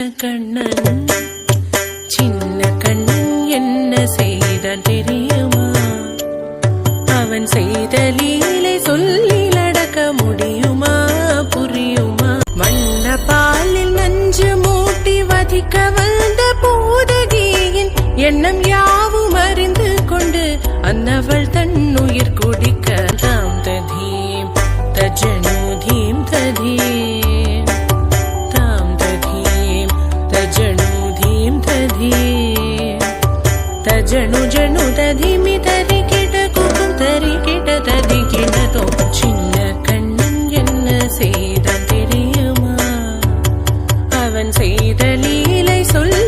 கண்ணன் சின்ன கண்ணன் என்ன செய்தான் தெரியுமா? அவன் செய்த லீலை சொல்லி நடக்க முடியுமா? புரியுமா? வண்ண பாலில் நஞ்சு மூட்டி வதிக்க வந்த பூதகியின் எண்ணம் யாவும் அறிந்து கொண்டு அன்னவள் தன்னுயிர் குடிக்க தாம் ததீம் தஜனு தீம் ததீம் தாம் ததீம் தஜனு தீம் ததீம் தஜனு ஜனு ததீமி தரி கிட குக்கும் தரி கிட ததி கிடதோ. சின்ன கண்ணன் என்ன செய்தான் தெரியுமா? அவன் செய்த லீலை சொல்